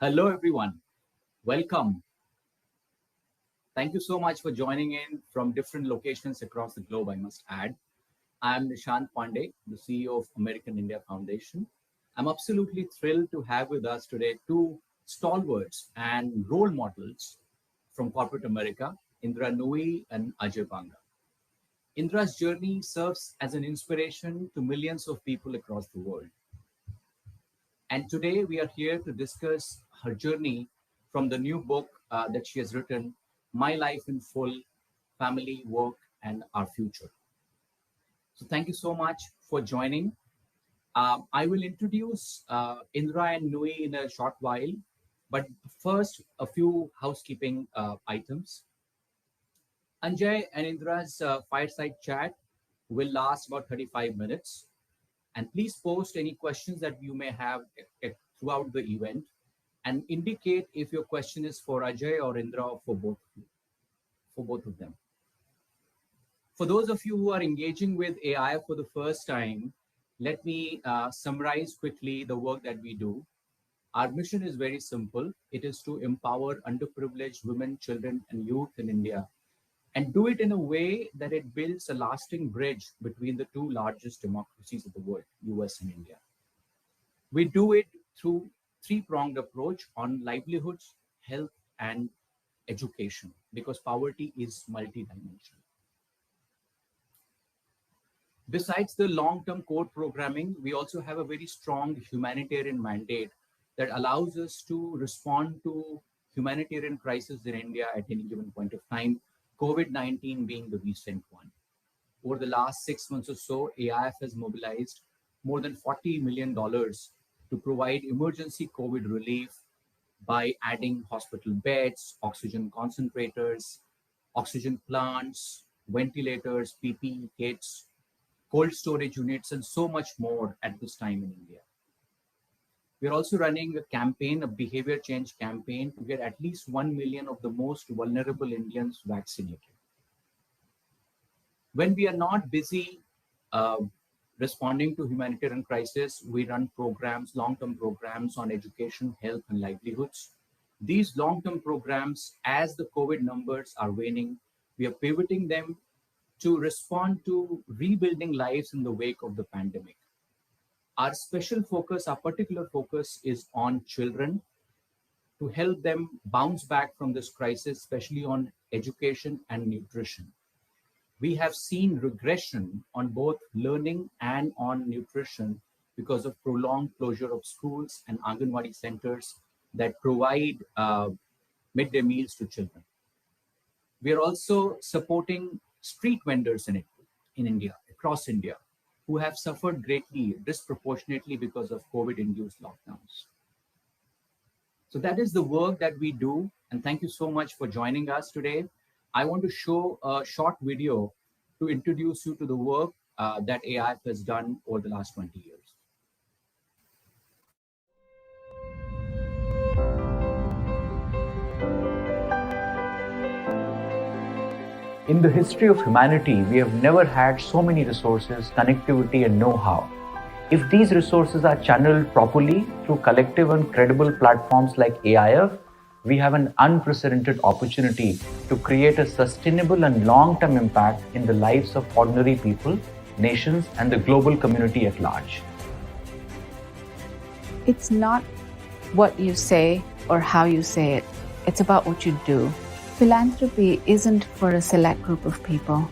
Hello, everyone. Welcome. Thank you so much for joining in from different locations across the globe, I must add. I'm Nishant Pandey, the CEO of American India Foundation. I'm absolutely thrilled to have with us today two stalwarts and role models from corporate America, Indra Nooyi and Ajay Banga. Indra's journey serves as an inspiration to millions of people across the world. And today we are here to discuss her journey from the new book that she has written, My Life in Full, Family, Work, and Our Future. So thank you so much for joining. I will introduce Indra and Nooyi in a short while, but first, a few housekeeping items. Anjay and Indra's fireside chat will last about 35 minutes. And please post any questions that you may have throughout the event and indicate if your question is for Ajay or Indra or for both of them. For those of you who are engaging with AI for the first time, let me summarize quickly the work that we do. Our mission is very simple. It is to empower underprivileged women, children, and youth in India, and do it in a way that it builds a lasting bridge between the two largest democracies of the world, US and India. We do it through three-pronged approach on livelihoods, health, and education, because poverty is multidimensional. Besides the long-term core programming, we also have a very strong humanitarian mandate that allows us to respond to humanitarian crisis in India at any given point of time, COVID-19 being the recent one. Over the last 6 months or so, AIF has mobilized more than $40 million to provide emergency COVID relief by adding hospital beds, oxygen concentrators, oxygen plants, ventilators, PPE kits, cold storage units, and so much more at this time in India. We're also running a campaign, a behavior change campaign, to get at least 1 million of the most vulnerable Indians vaccinated. When we are not busy responding to humanitarian crisis, we run programs, long-term programs on education, health, and livelihoods. These long-term programs, as the COVID numbers are waning, we are pivoting them to respond to rebuilding lives in the wake of the pandemic. Our particular focus is on children, to help them bounce back from this crisis, especially on education and nutrition. We have seen regression on both learning and on nutrition because of prolonged closure of schools and Anganwadi centers that provide midday meals to children. We are also supporting street vendors in India, across India, who have suffered greatly, disproportionately because of COVID-induced lockdowns. So that is the work that we do. And thank you so much for joining us today. I want to show a short video to introduce you to the work that AIF has done over the last 20 years. In the history of humanity, we have never had so many resources, connectivity, and know-how. If these resources are channeled properly through collective and credible platforms like AIF, we have an unprecedented opportunity to create a sustainable and long-term impact in the lives of ordinary people, nations, and the global community at large. It's not what you say or how you say it. It's about what you do. Philanthropy isn't for a select group of people.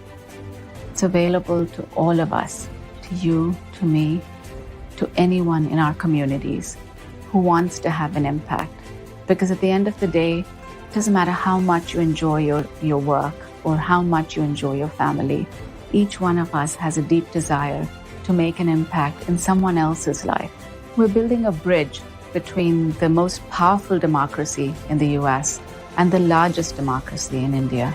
It's available to all of us, to you, to me, to anyone in our communities who wants to have an impact. Because at the end of the day, it doesn't matter how much you enjoy your work or how much you enjoy your family. Each one of us has a deep desire to make an impact in someone else's life. We're building a bridge between the most powerful democracy in the US and the largest democracy in India.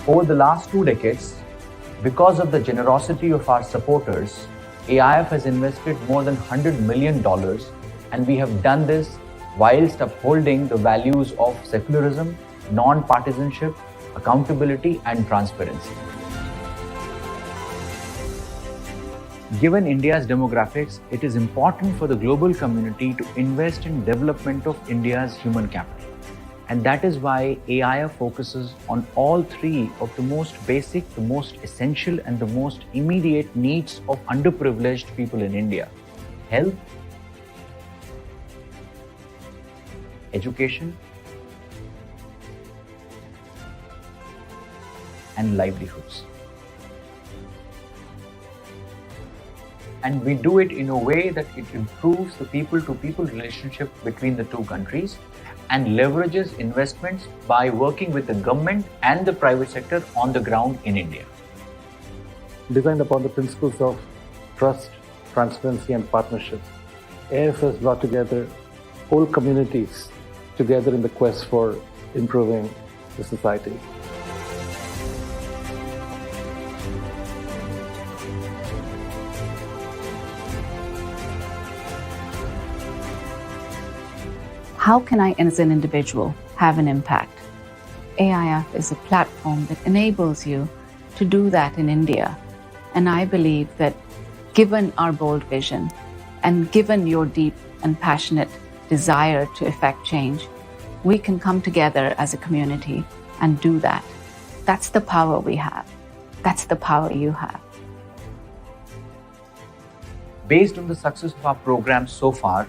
Over the last 2 decades, Because of the generosity of our supporters, AIF has invested more than $100 million, and we have done this whilst upholding the values of secularism, non-partisanship, accountability, and transparency. Given India's demographics, it is important for the global community to invest in development of India's human capital. And that is why AIF focuses on all three of the most basic, the most essential, and the most immediate needs of underprivileged people in India: health, education, and livelihoods. And we do it in a way that it improves the people-to-people relationship between the two countries and leverages investments by working with the government and the private sector on the ground in India. Designed upon the principles of trust, transparency, and partnership, AIF has brought together whole communities together in the quest for improving the society. How can I, as an individual, have an impact? AIF is a platform that enables you to do that in India. And I believe that given our bold vision and given your deep and passionate desire to effect change, we can come together as a community and do that. That's the power we have. That's the power you have. Based on the success of our programs so far,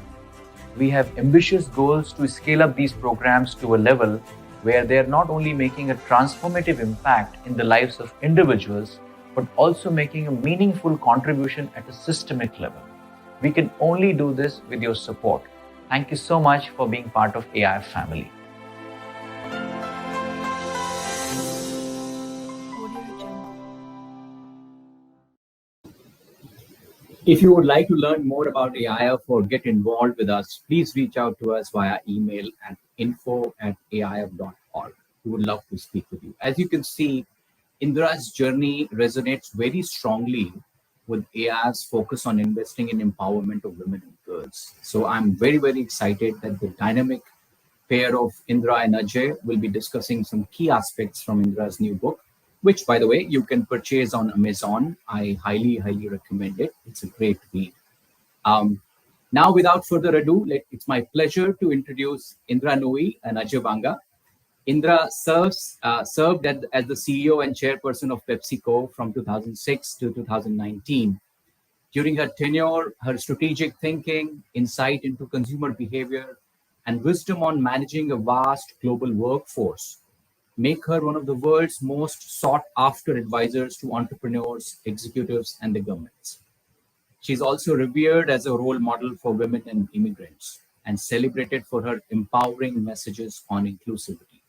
we have ambitious goals to scale up these programs to a level where they are not only making a transformative impact in the lives of individuals, but also making a meaningful contribution at a systemic level. We can only do this with your support. Thank you so much for being part of AIF family. If you would like to learn more about AIF or get involved with us, please reach out to us via email at info@aif.org. We would love to speak with you. As you can see, Indra's journey resonates very strongly with AIF's focus on investing in empowerment of women and girls. So I'm very, very excited that the dynamic pair of Indra and Ajay will be discussing some key aspects from Indra's new book, which, by the way, you can purchase on Amazon. I highly, highly recommend it. It's a great read. Now, without further ado, it's my pleasure to introduce Indra Nooyi and Ajay Banga. Indra served as the CEO and chairperson of PepsiCo from 2006 to 2019. During her tenure, her strategic thinking, insight into consumer behavior, and wisdom on managing a vast global workforce make her one of the world's most sought-after advisors to entrepreneurs, executives, and the governments. She's also revered as a role model for women and immigrants and celebrated for her empowering messages on inclusivity.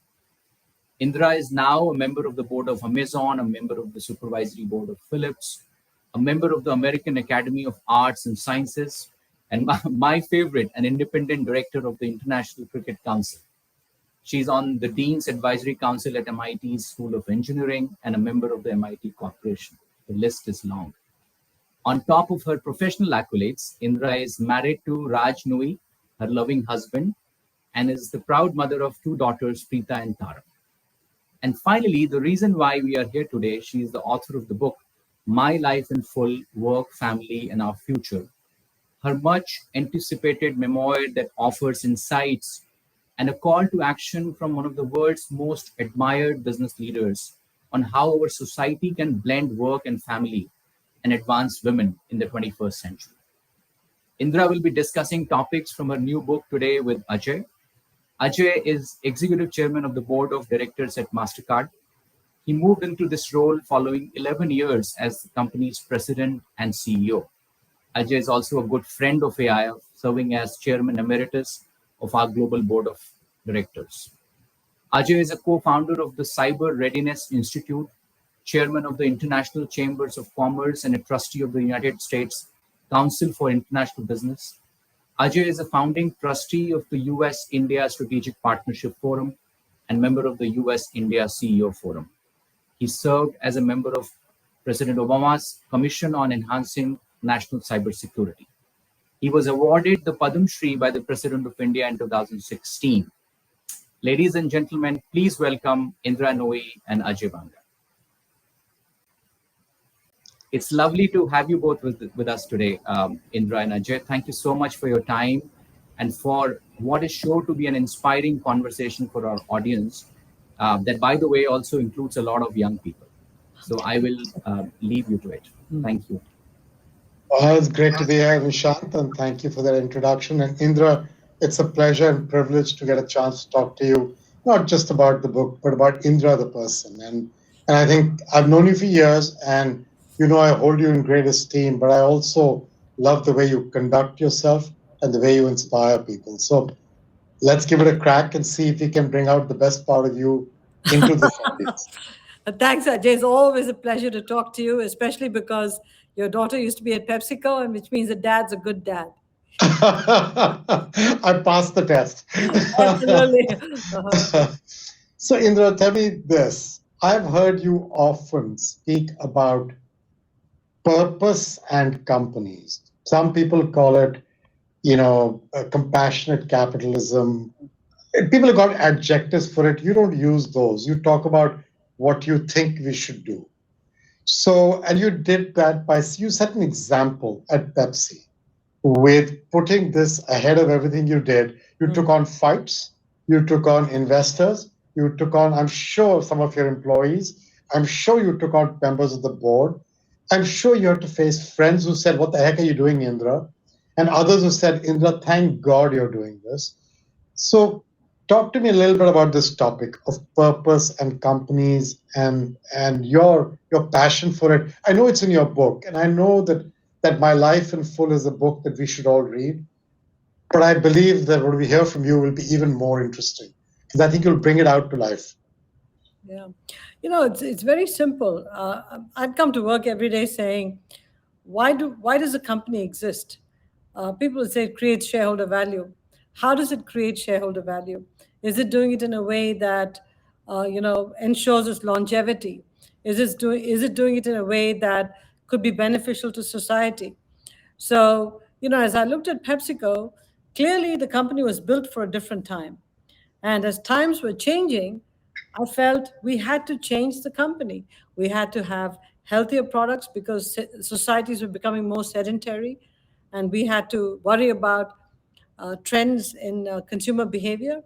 Indra is now a member of the board of Amazon, a member of the supervisory board of Philips, a member of the American Academy of Arts and Sciences, and my favorite, an independent director of the International Cricket Council. She's on the Dean's Advisory Council at MIT's School of Engineering and a member of the MIT Corporation. The list is long. On top of her professional accolades, Indra is married to Raj Nooyi, her loving husband, and is the proud mother of two daughters, Preeta and Tara. And finally, the reason why we are here today, she is the author of the book, My Life in Full, Work, Family, and Our Future. Her much anticipated memoir that offers insights and a call to action from one of the world's most admired business leaders on how our society can blend work and family and advance women in the 21st century. Indra will be discussing topics from her new book today with Ajay. Ajay is executive chairman of the board of directors at Mastercard. He moved into this role following 11 years as the company's president and CEO. Ajay is also a good friend of AIF, serving as chairman emeritus of our global board of directors. Ajay is a co-founder of the Cyber Readiness Institute, chairman of the International Chambers of Commerce, and a trustee of the United States Council for International Business. Ajay is a founding trustee of the US-India Strategic Partnership Forum and member of the US-India CEO Forum. He served as a member of President Obama's Commission on Enhancing National Cybersecurity. He was awarded the Padma Shri by the President of India in 2016. Ladies and gentlemen, please welcome Indra Nooyi and Ajay Banga. It's lovely to have you both with us today, Indra and Ajay. Thank you so much for your time and for what is sure to be an inspiring conversation for our audience that, by the way, also includes a lot of young people. So I will leave you to it. Thank you. Well, it's great to be here, Nishant, and thank you for that introduction. And Indra, it's a pleasure and privilege to get a chance to talk to you, not just about the book, but about Indra, the person. And I think I've known you for years, and you know I hold you in great esteem, but I also love the way you conduct yourself and the way you inspire people. So let's give it a crack and see if we can bring out the best part of you into this audience. Thanks, Ajay. It's always a pleasure to talk to you, especially because your daughter used to be at PepsiCo, and which means that dad's a good dad. I passed the test. Absolutely. So, Indra, tell me this. I've heard you often speak about purpose and companies. Some people call it, compassionate capitalism. People have got adjectives for it. You don't use those. You talk about what you think we should do. So, and you did that you set an example at Pepsi with putting this ahead of everything you did. You took on fights, you took on investors, you took on, I'm sure, some of your employees. I'm sure you took on members of the board. I'm sure you had to face friends who said, what the heck are you doing, Indra? And others who said, Indra, thank God you're doing this. So talk to me a little bit about this topic of purpose and companies and your passion for it. I know it's in your book, and I know that My Life in Full is a book that we should all read. But I believe that what we hear from you will be even more interesting, because I think you'll bring it out to life. Yeah. It's very simple. I'd come to work every day saying, why does a company exist? People would say it creates shareholder value. How does it create shareholder value? Is it doing it in a way that ensures its longevity? Is it doing it in a way that could be beneficial to society? So, as I looked at PepsiCo, clearly the company was built for a different time. And as times were changing, I felt we had to change the company. We had to have healthier products because societies were becoming more sedentary, and we had to worry about trends in consumer behavior.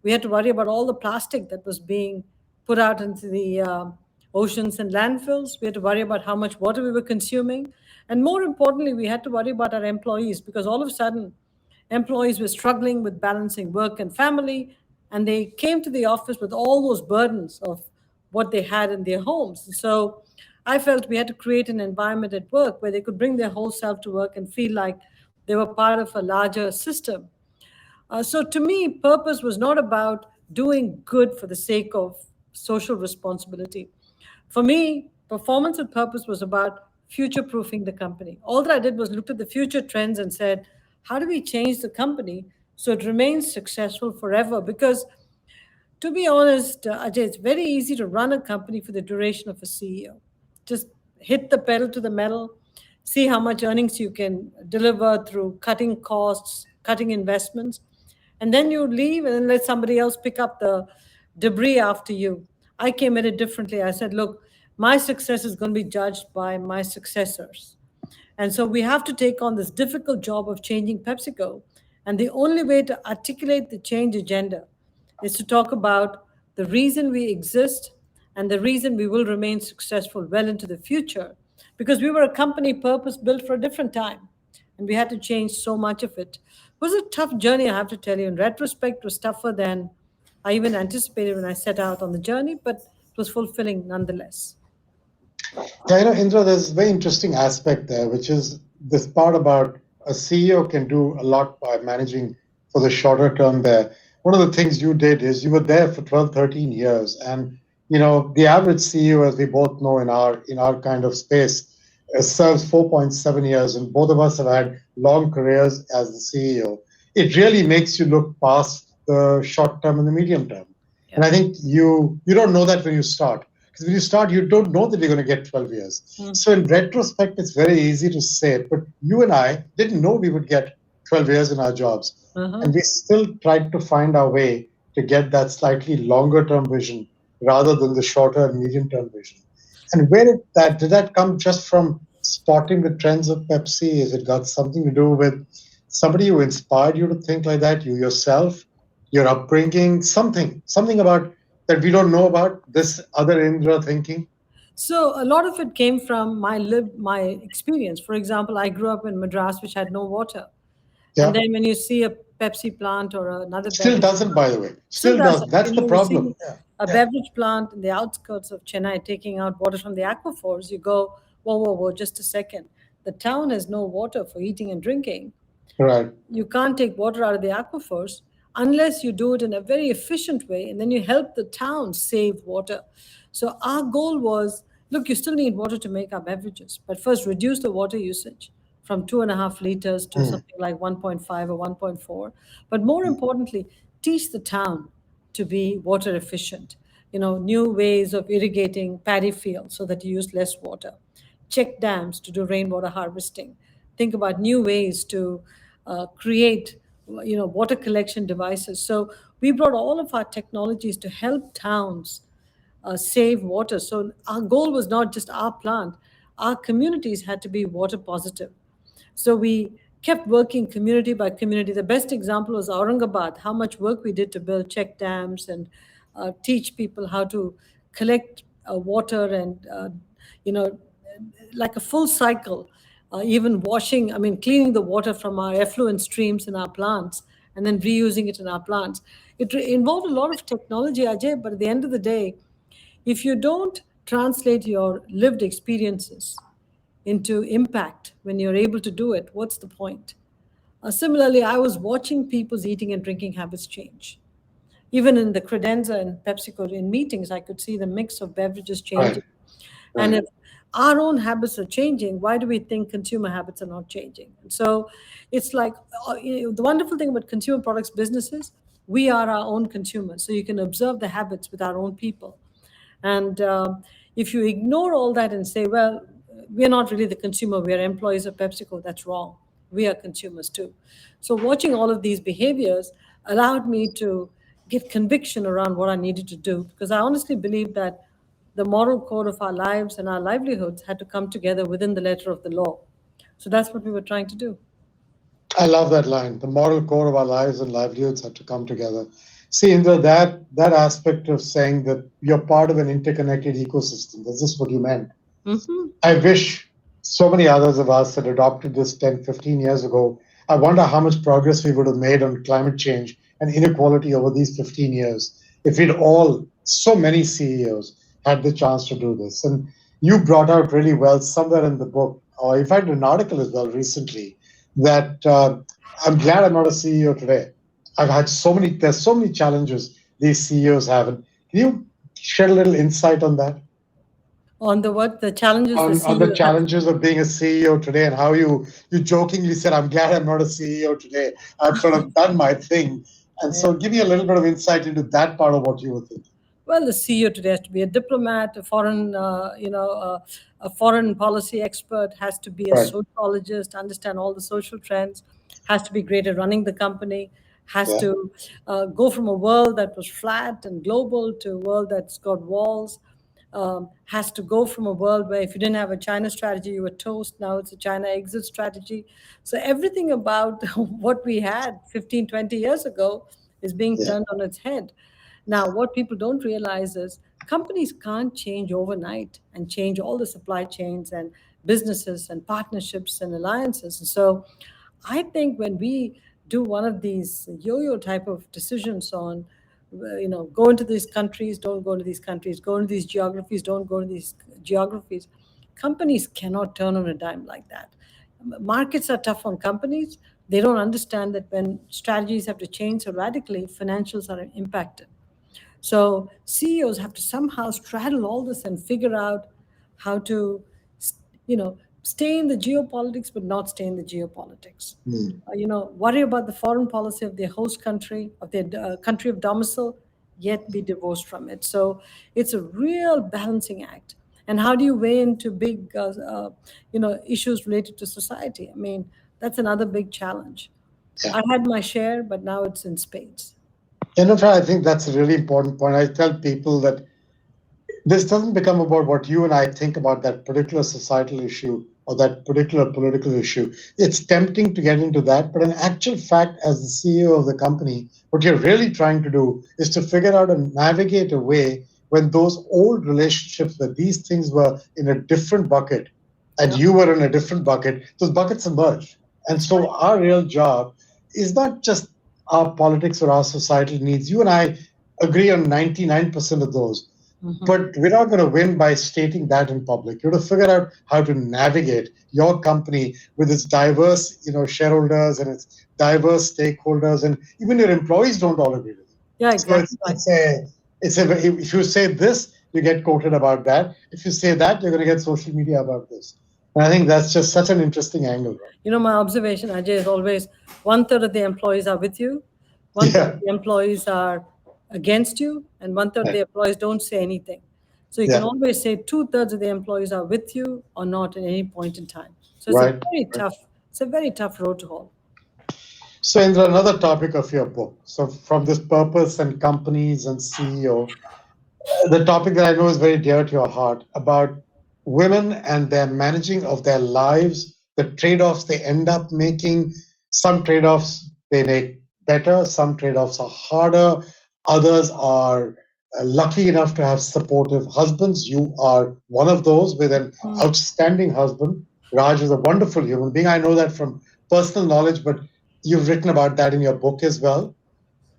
We had to worry about all the plastic that was being put out into the oceans and landfills. We had to worry about how much water we were consuming. And more importantly, we had to worry about our employees, because all of a sudden, employees were struggling with balancing work and family, and they came to the office with all those burdens of what they had in their homes. And so I felt we had to create an environment at work where they could bring their whole self to work and feel like they were part of a larger system. So to me, purpose was not about doing good for the sake of social responsibility. For me, performance and purpose was about future-proofing the company. All that I did was looked at the future trends and said, how do we change the company so it remains successful forever? Because to be honest, Ajay, it's very easy to run a company for the duration of a CEO. Just hit the pedal to the metal, see how much earnings you can deliver through cutting costs, cutting investments, and then you leave and then let somebody else pick up the debris after you. I came at it differently. I said, look, my success is going to be judged by my successors. And so we have to take on this difficult job of changing PepsiCo. And the only way to articulate the change agenda is to talk about the reason we exist and the reason we will remain successful well into the future. Because we were a company purpose built for a different time, and we had to change so much of it. It was a tough journey, I have to tell you. In retrospect, it was tougher than I even anticipated when I set out on the journey, but it was fulfilling nonetheless. Yeah, Indra, there's a very interesting aspect there, which is this part about a CEO can do a lot by managing for the shorter term there. One of the things you did is you were there for 12, 13 years. And, the average CEO, as we both know in our kind of space, serves 4.7 years. And both of us have had long careers as the CEO. It really makes you look past the short term and the medium term. Yeah. And I think you don't know that when you start. Because when you start, you don't know that you're going to get 12 years. So in retrospect, it's very easy to say it. But you and I didn't know we would get 12 years in our jobs. And we still tried to find our way to get that slightly longer term vision rather than the shorter and medium term vision. And where did that come just from spotting the trends of Pepsi? Is it got something to do with somebody who inspired you to think like that? You yourself, your upbringing, something about that we don't know about this other Indra thinking? So a lot of it came from my experience. For example, I grew up in Madras, which had no water. And Yeah. then when you see a Pepsi plant or another Still beverage doesn't, by the way. still Still doesn't. doesn't. That's the You see problem. Yeah. a Yeah. beverage plant in the outskirts of Chennai taking out water from the aquifers, you go, whoa, whoa, whoa, just a second. The town has no water for eating and drinking. Right. You can't take water out of the aquifers unless you do it in a very efficient way, and then you help the town save water. So our goal was, look, you still need water to make our beverages, but first reduce the water usage from 2.5 liters to something like 1.5 or 1.4. But more importantly, teach the town to be water efficient. New ways of irrigating paddy fields so that you use less water. Check dams to do rainwater harvesting. Think about new ways to create, water collection devices. So we brought all of our technologies to help towns save water. So our goal was not just our plant; our communities had to be water positive. So we kept working community by community. The best example was Aurangabad, how much work we did to build check dams and teach people how to collect water and, you know, like a full cycle, even washing, I mean, cleaning the water from our effluent streams in our plants and then reusing it in our plants. It involved a lot of technology, Ajay, but at the end of the day, if you don't translate your lived experiences into impact when you're able to do it, what's the point? Similarly, I was watching people's eating and drinking habits change. Even in the credenza and PepsiCo in meetings, I could see the mix of beverages changing. Right. And Right. if our own habits are changing, why do we think consumer habits are not changing? And so it's like the wonderful thing about consumer products businesses, we are our own consumers. So you can observe the habits with our own people. And if you ignore all that and say, well, we're not really the consumer, we are employees of PepsiCo, that's wrong. We are consumers too. So watching all of these behaviors allowed me to get conviction around what I needed to do, because I honestly believe that the moral code of our lives and our livelihoods had to come together within the letter of the law. So that's what we were trying to do. I love that line. The moral core of our lives and livelihoods have to come together. See, Indra, that aspect of saying that you're part of an interconnected ecosystem, that's just what you meant. Mm-hmm. I wish so many others of us had adopted this 10, 15 years ago. I wonder how much progress we would have made on climate change and inequality over these 15 years if we'd all, so many CEOs, had the chance to do this. And you brought out really well somewhere in the book, or you found an article as well recently, that I'm glad I'm not a CEO today. There's so many challenges these CEOs have. And can you shed a little insight on that? On the what? The challenges the On the CEO has. challenges of being a CEO today, and how you jokingly said, I'm glad I'm not a CEO today. I've sort of done my thing. And so give me a little bit of insight into that part of what you were thinking. Well, the CEO today has to be a diplomat, a foreign, a foreign policy expert, has to be a Right. sociologist, understand all the social trends, has to be great at running the company, has Yeah. to go from a world that was flat and global to a world that's got walls, has to go from a world where if you didn't have a China strategy, you were toast. Now it's a China exit strategy. So everything about what we had 15, 20 years ago is being Yeah. turned on its head. Now, what people don't realize is companies can't change overnight and change all the supply chains and businesses and partnerships and alliances. And so I think when we do one of these yo-yo type of decisions on, go into these countries, don't go into these countries, go into these geographies, don't go into these geographies, companies cannot turn on a dime like that. Markets are tough on companies. They don't understand that when strategies have to change so radically, financials are impacted. So CEOs have to somehow straddle all this and figure out how to, stay in the geopolitics but not stay in the geopolitics. Worry about the foreign policy of their host country, of their country of domicile, yet be divorced from it. So it's a real balancing act. And how do you weigh into big, issues related to society? I mean, that's another big challenge. Yeah. I had my share, but now it's in spades. I think that's a really important point. I tell people that this doesn't become about what you and I think about that particular societal issue or that particular political issue. It's tempting to get into that, but in actual fact, as the CEO of the company, what you're really trying to do is to figure out and navigate a way when those old relationships where these things were in a different bucket and Yeah. you were in a different bucket, those buckets emerge. And so our real job is not just our politics or our societal needs. You and I agree on 99% of those. But we're not going to win by stating that in public. You have to figure out how to navigate your company with its diverse, shareholders and its diverse stakeholders, and even your employees don't all agree with it. Yeah, So exactly. if you say this, you get quoted about that. If you say that, you're going to get social media about this. And I think that's just such an interesting angle. My observation, Ajay, is always 1/3 of the employees are with you, 1/3 Yeah, of the employees are against you, and 1/3 of the right. employees don't say anything. So you can Yeah, always say 2/3 of the employees are with you or not at any point in time. So it's a right. very Right. tough, it's a very tough road to hoe. So, Indra, another topic of your book. So, from this purpose and companies and CEO, the topic that I know is very dear to your heart about women and their managing of their lives, the trade offs they end up making. Some trade offs they make better, some trade offs are harder, others are lucky enough to have supportive husbands. You are one of those with an outstanding husband. Raj is a wonderful human being. I know that from personal knowledge, but you've written about that in your book as well.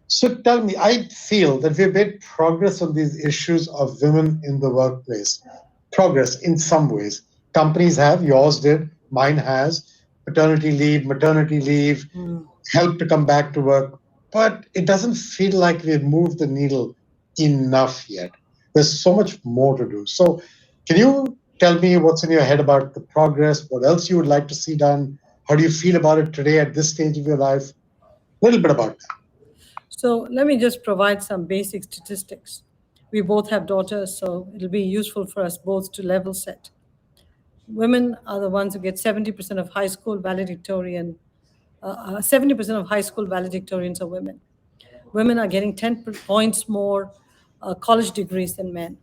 So tell me, I feel that we've made progress on these issues of women in the workplace. Progress in some ways. Companies have, yours did, mine has. Paternity leave, maternity leave, help to come back to work. But it doesn't feel like we've moved the needle enough yet. There's so much more to do. So, can you tell me what's in your head about the progress? What else you would like to see done? How do you feel about it today at this stage of your life? A little bit about that. So let me just provide some basic statistics. We both have daughters, so it'll be useful for us both to level set. Women are the ones who get 70% of high school valedictorian. 70% of high school valedictorians are women. Women are getting 10 points more college degrees than men.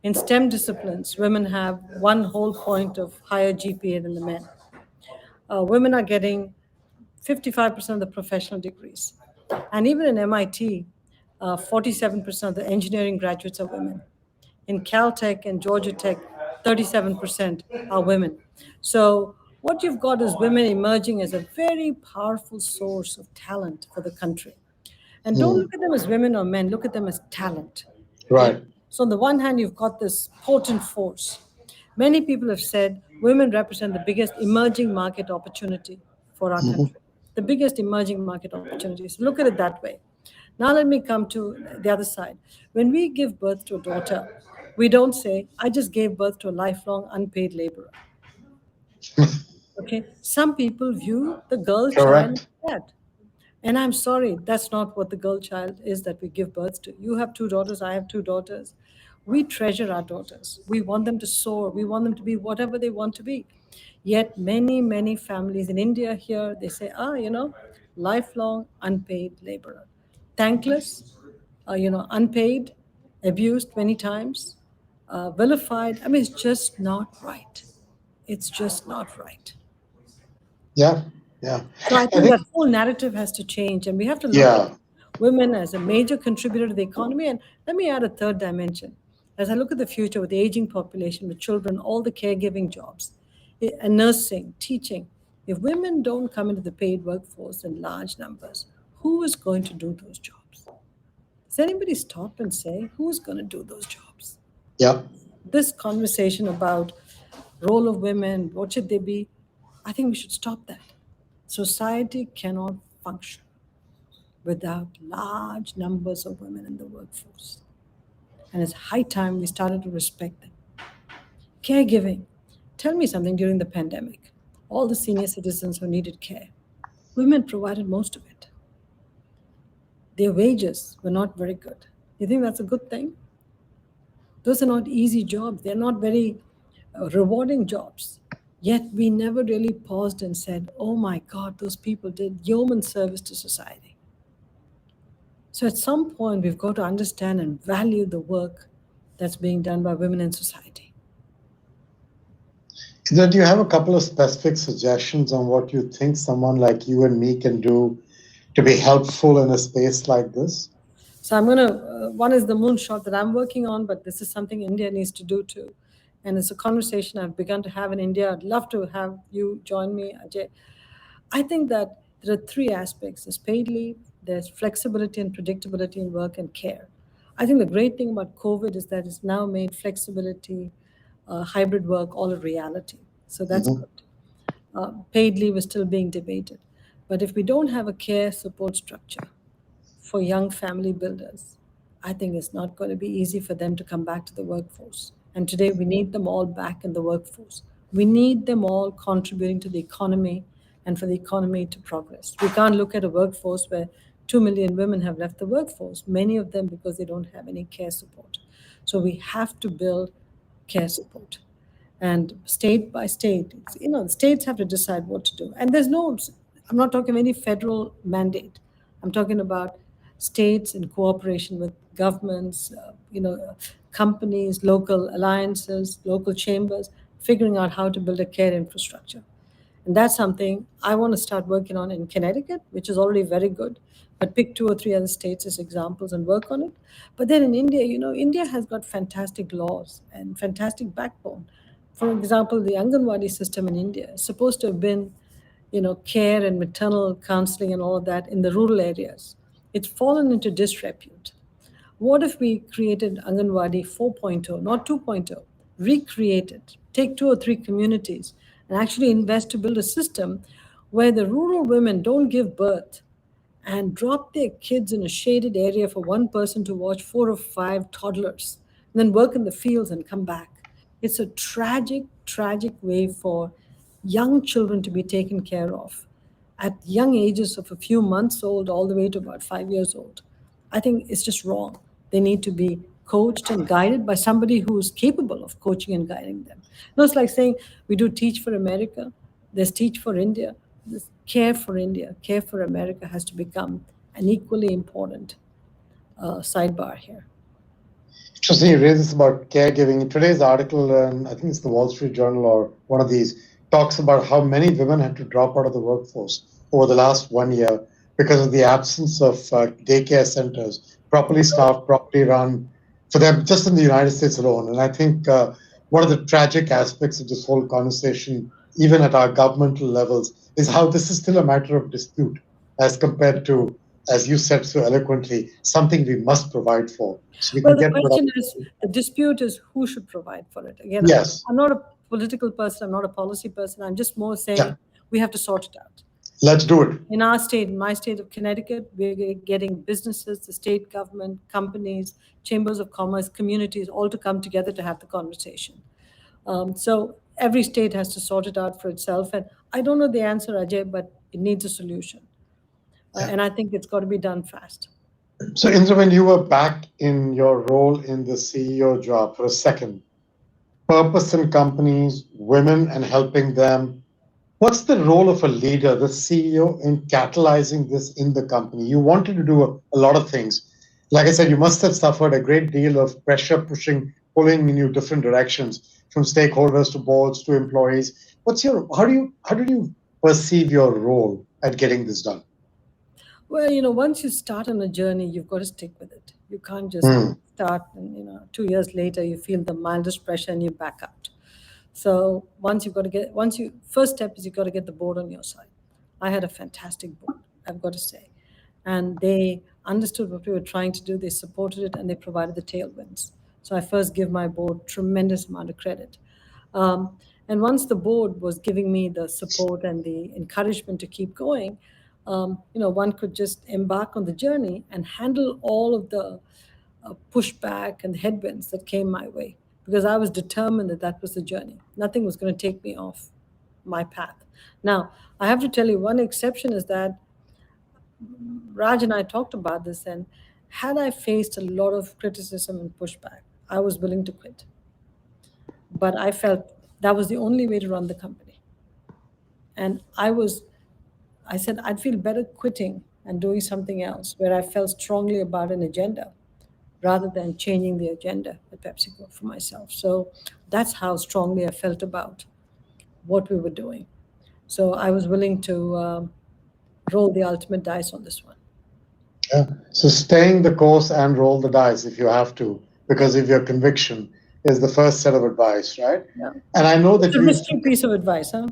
In STEM disciplines, women have 1 whole point of higher GPA than the men. Women are getting 55% of the professional degrees. And even in MIT, 47% of the engineering graduates are women. In Caltech and Georgia Tech, 37% are women. So what you've got is women emerging as a very powerful source of talent for the country. And don't look at them as women or men, look at them as talent. Right. So on the one hand, you've got this potent force. Many people have said women represent the biggest emerging market opportunity for our country, the biggest emerging market opportunities. Look at it that way. Now let me come to the other side. When we give birth to a daughter, we don't say, I just gave birth to a lifelong unpaid laborer. Okay? Some people view the girl child Correct. like that. And I'm sorry, that's not what the girl child is that we give birth to. You have 2 daughters, I have 2 daughters. We treasure our daughters. We want them to soar. We want them to be whatever they want to be. Yet many, many families in India here, they say, lifelong unpaid laborer. Thankless, unpaid, abused many times, vilified. I mean, it's just not right. It's just not right. Yeah. Yeah. So I I think think, that whole narrative has to change, and we have to look at yeah. women as a major contributor to the economy. And let me add a third dimension. As I look at the future with the aging population, with children, all the caregiving jobs, and nursing, teaching, if women don't come into the paid workforce in large numbers, who is going to do those jobs? Does anybody stop and say, who's going to do those jobs? Yeah. This conversation about role of women, what should they be, I think we should stop that. Society cannot function without large numbers of women in the workforce. And it's high time we started to respect them. Caregiving. Tell me something during the pandemic. All the senior citizens who needed care, women provided most of it. Their wages were not very good. You think that's a good thing? Those are not easy jobs. They're not very rewarding jobs. Yet we never really paused and said, oh my God, those people did yeoman service to society. So at some point, we've got to understand and value the work that's being done by women in society. Do you have a couple of specific suggestions on what you think someone like you and me can do to be helpful in a space like this? So I'm going to, one is the moonshot that I'm working on, but this is something India needs to do too. And it's a conversation I've begun to have in India. I'd love to have you join me, Ajay. I think that there are three aspects. There's paid leave, there's flexibility and predictability in work, and care. I think the great thing about COVID is that it's now made flexibility, hybrid work, all a reality. So that's Mhm. good. Paid leave is still being debated. But if we don't have a care support structure for young family builders, I think it's not going to be easy for them to come back to the workforce. And today we need them all back in the workforce. We need them all contributing to the economy and for the economy to progress. We can't look at a workforce where 2 million women have left the workforce, many of them because they don't have any care support. So we have to build care support. And state by state, the states have to decide what to do. And there's no, I'm not talking of any federal mandate. I'm talking about states in cooperation with governments, companies, local alliances, local chambers, figuring out how to build a care infrastructure. And that's something I want to start working on in Connecticut, which is already very good. But pick 2 or 3 other states as examples and work on it. But then in India, India has got fantastic laws and fantastic backbone. For example, the Anganwadi system in India is supposed to have been, care and maternal counseling and all of that in the rural areas. It's fallen into disrepute. What if we created Anganwadi 4.0, not 2.0, recreate it, take 2 or 3 communities and actually invest to build a system where the rural women don't give birth and drop their kids in a shaded area for one person to watch 4 or 5 toddlers, and then work in the fields and come back. It's a tragic, tragic way for young children to be taken care of at young ages of a few months old all the way to about 5 years old. I think it's just wrong. They need to be coached and guided by somebody who is capable of coaching and guiding them. It's like saying we do Teach for America, there's Teach for India, there's Care for India. Care for America has to become an equally important sidebar here. Interesting you raise this about caregiving. Today's article, I think it's the Wall Street Journal or one of these, talks about how many women had to drop out of the workforce over the last 1 year because of the absence of daycare centers, properly staffed, properly run, for them just in the United States alone. And I think one of the tragic aspects of this whole conversation, even at our governmental levels, is how this is still a matter of dispute as compared to, as you said so eloquently, something we must provide for. So we Well, can the get question is, the dispute is who should provide for it. Again, Yes. I'm not a political person, I'm not a policy person. I'm just more saying we have to sort it out. Let's do it. In our state, in my state of Connecticut, we're getting businesses, the state government, companies, chambers of commerce, communities, all to come together to have the conversation. So every state has to sort it out for itself. And I don't know the answer, Ajay, but it needs a solution. And I think it's got to be done fast. So, Indra, when you were back in your role in the CEO job for a second, purpose in companies, women and helping them, what's the role of a leader, the CEO, in catalyzing this in the company? You wanted to do a lot of things. Like I said, you must have suffered a great deal of pressure pulling in you different directions, from stakeholders to boards to employees. How did you perceive your role at getting this done? Well, once you start on a journey, you've got to stick with it. You can't just start and 2 years later you feel the mildest pressure and you back out. So first step is you've got to get the board on your side. I had a fantastic board, I've got to say. And they understood what we were trying to do. They supported it and they provided the tailwinds. So I first give my board tremendous amount of credit. And once the board was giving me the support and the encouragement to keep going, one could just embark on the journey and handle all of the pushback and headwinds that came my way, because I was determined that was the journey. Nothing was going to take me off my path. Now, I have to tell you, one exception is that Raj and I talked about this, and Had I faced a lot of criticism and pushback, I was willing to quit. But I felt that was the only way to run the company. And I said, I'd feel better quitting and doing something else where I felt strongly about an agenda rather than changing the agenda at PepsiCo for myself. So that's how strongly I felt about what we were doing. So I was willing to roll the ultimate dice on this one. Yeah. So staying the course and roll the dice if you have to, because of your conviction is the first set of advice, right? Yeah. And I know that It's a risky piece of advice, huh?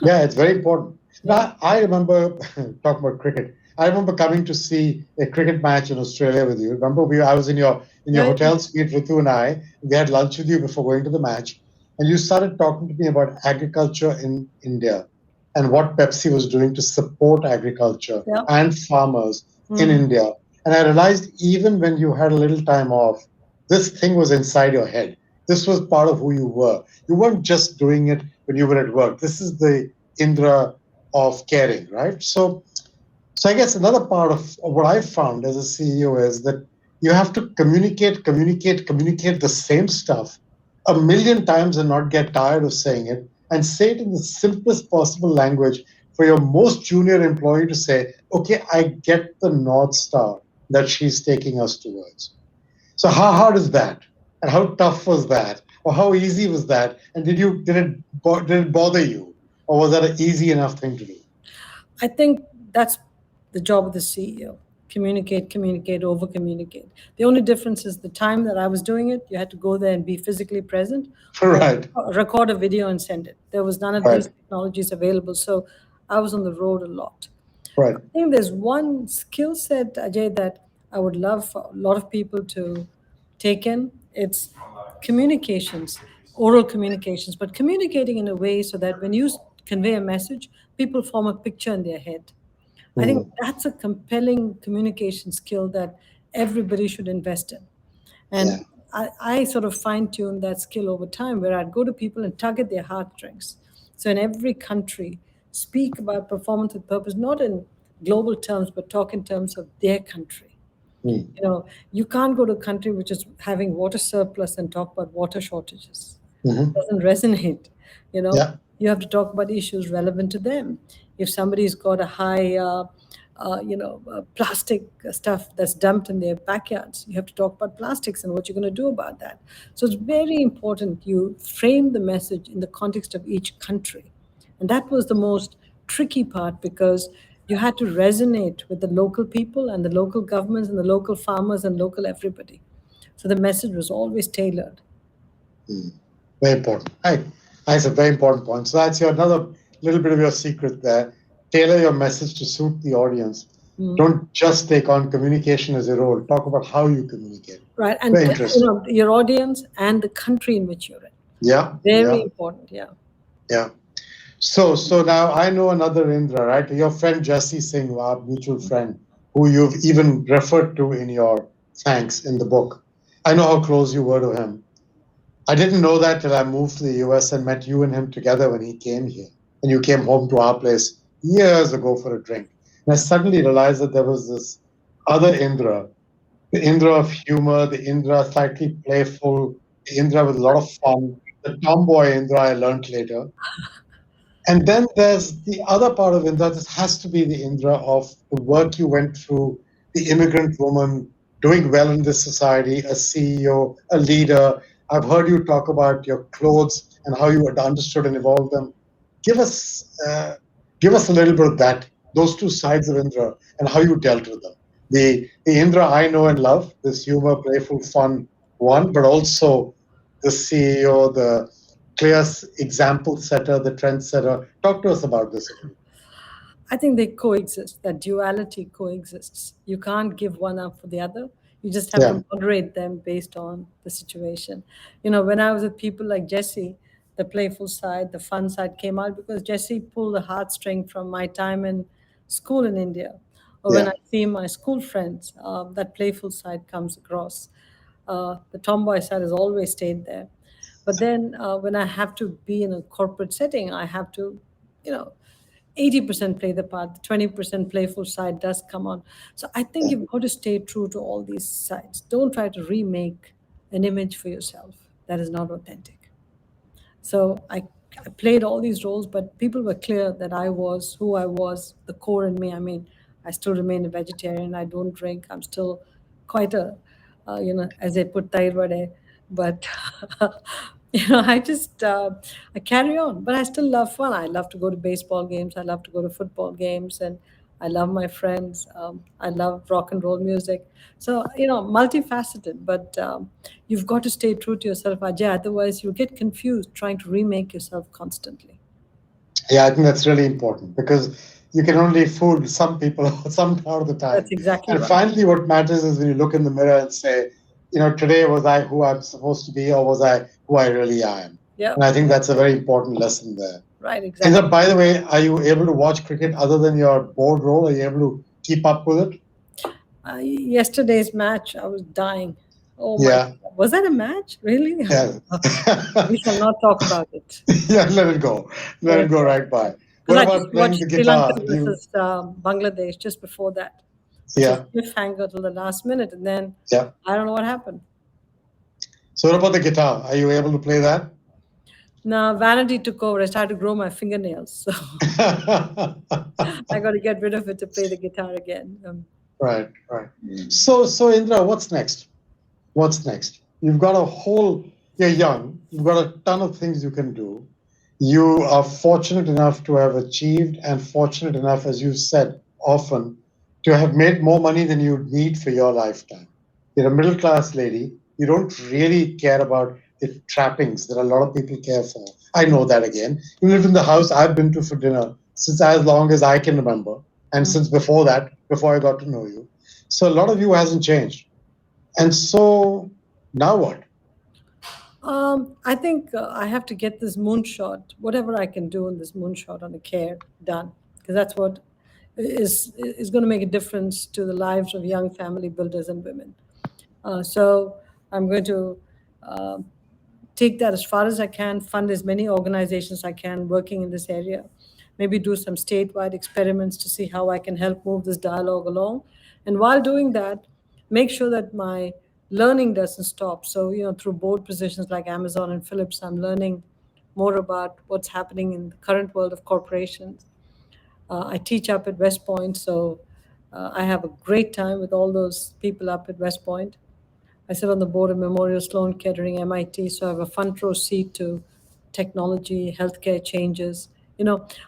Yeah, it's very important. Yeah. I remember talking about cricket. I remember coming to see a cricket match in Australia with you. Remember, I was in your Yeah. hotel suite, Ritu and I. We had lunch with you before going to the match, and you started talking to me about agriculture in India and what Pepsi was doing to support agriculture Yeah. and farmers in India. And I realized even when you had a little time off, this thing was inside your head. This was part of who you were. You weren't just doing it when you were at work. This is the Indra of caring, right? So I guess another part of what I found as a CEO is that you have to communicate the same stuff a million times and not get tired of saying it, and say it in the simplest possible language for your most junior employee to say, okay, I get the North Star that she's taking us towards. So how hard is that? And how tough was that? Or how easy was that? And did it bother you? Or was that an easy enough thing to do? I think that's the job of the CEO. Communicate, over communicate. The only difference is the time that I was doing it, you had to go there and be physically present, Right. or record a video and send it. There was none of these technologies available. So I was on the road a lot. Right. I think there's one skill set, Ajay, that I would love for a lot of people to take in. It's communications, oral communications, but communicating in a way so that when you convey a message, people form a picture in their head. I think that's a compelling communication skill that everybody should invest in. And I sort of fine-tune that skill over time where I'd go to people and tug at their heartstrings. So in every country, speak about performance with purpose, not in global terms, but talk in terms of their country. You know, you can't go to a country which is having water surplus and talk about water shortages. It doesn't resonate. You know, you have to talk about issues relevant to them. If somebody's got a high, plastic stuff that's dumped in their backyards, you have to talk about plastics and what you're going to do about that. So it's very important you frame the message in the context of each country. And that was the most tricky part because you had to resonate with the local people and the local governments and the local farmers and local everybody. So the message was always tailored. Very important. Right. That's a very important point. So that's another little bit of your secret there. Tailor your message to suit the audience. Don't just take on communication as a role. Talk about how you communicate. Right. And your audience and the country in which you're in. Yeah. Very important. Yeah. Yeah. So now I know another Indra, right? Your friend Jesse Singh, our mutual friend, who you've even referred to in your thanks in the book. I know how close you were to him. I didn't know that till I moved to the US and met you and him together when he came here. And you came home to our place years ago for a drink. And I suddenly realized that there was this other Indra, the Indra of humor, the Indra slightly playful, the Indra with a lot of fun, the tomboy Indra I learned later. And then there's the other part of Indra. This has to be the Indra of the work you went through, the immigrant woman, doing well in this society, a CEO, a leader. I've heard you talk about your clothes and how you had understood and evolved them. Give us a little bit of that, those two sides of Indra, and how you dealt with them. The Indra I know and love, this humor, playful, fun one, but also the CEO, the clear example setter, the trend setter. Talk to us about this. I think they coexist. That duality coexists. You can't give one up for the other. You just have to moderate them based on the situation. You know, when I was with people like Jesse, the playful side, the fun side came out because Jesse pulled the heartstring from my time in school in India. Or when I see my school friends, that playful side comes across. The tomboy side has always stayed there. But then when I have to be in a corporate setting, I have to, 80% play the part, the 20% playful side does come on. So I think you've got to stay true to all these sides. Don't try to remake an image for yourself that is not authentic. So I played all these roles, but people were clear that I was who I was, the core in me. I mean, I still remain a vegetarian. I don't drink. I'm still quite a, as they put Tairvade, but I just I carry on. But I still love fun. I love to go to baseball games. I love to go to football games, and I love my friends. I love rock and roll music. So, multifaceted, but you've got to stay true to yourself, Ajay. Otherwise, you get confused trying to remake yourself constantly. Yeah, I think that's really important because you can only fool some people some part of the time. That's exactly and right. finally, what matters is when you look in the mirror and say, today was I who I'm supposed to be, or was I who I really am? Yeah. And I think that's a very important lesson there. Right, exactly. Indra, by the way, are you able to watch cricket other than your board role? Are you able to keep up with it? Yesterday's match, I was dying. Oh my! Yeah. God. Was that a match? Really? Yeah. We shall not talk about it. Yeah, let it go. Let it go right by. What I about just playing watched the Sri Lanka guitar? versus Bangladesh just before that. Which Yeah. was cliffhanger till the last minute, and then Yeah. I don't know what happened. So what about the guitar? Are you able to play that? Now vanity took over. I started to grow my fingernails, so I got to get rid of it to play the guitar again. Right. So Indra, what's next? What's next? You've got you're young, you've got a ton of things you can do. You are fortunate enough to have achieved and fortunate enough, as you've said often, to have made more money than you'd need for your lifetime. You're a middle class lady. You don't really care about the trappings that a lot of people care for. I know that again. You live in the house I've been to for dinner since as long as I can remember. And since before that, before I got to know you. So a lot of you hasn't changed. And so now what? I think I have to get this moonshot, whatever I can do in this moonshot on the care done, because that's what is going to make a difference to the lives of young family builders and women. So I'm going to take that as far as I can, fund as many organizations I can working in this area, maybe do some statewide experiments to see how I can help move this dialogue along. And while doing that, make sure that my learning doesn't stop. So, through board positions like Amazon and Philips, I'm learning more about what's happening in the current world of corporations. I teach up at West Point, so I have a great time with all those people up at West Point. I sit on the board of Memorial Sloan Kettering, MIT, so I have a front row seat to technology, healthcare changes.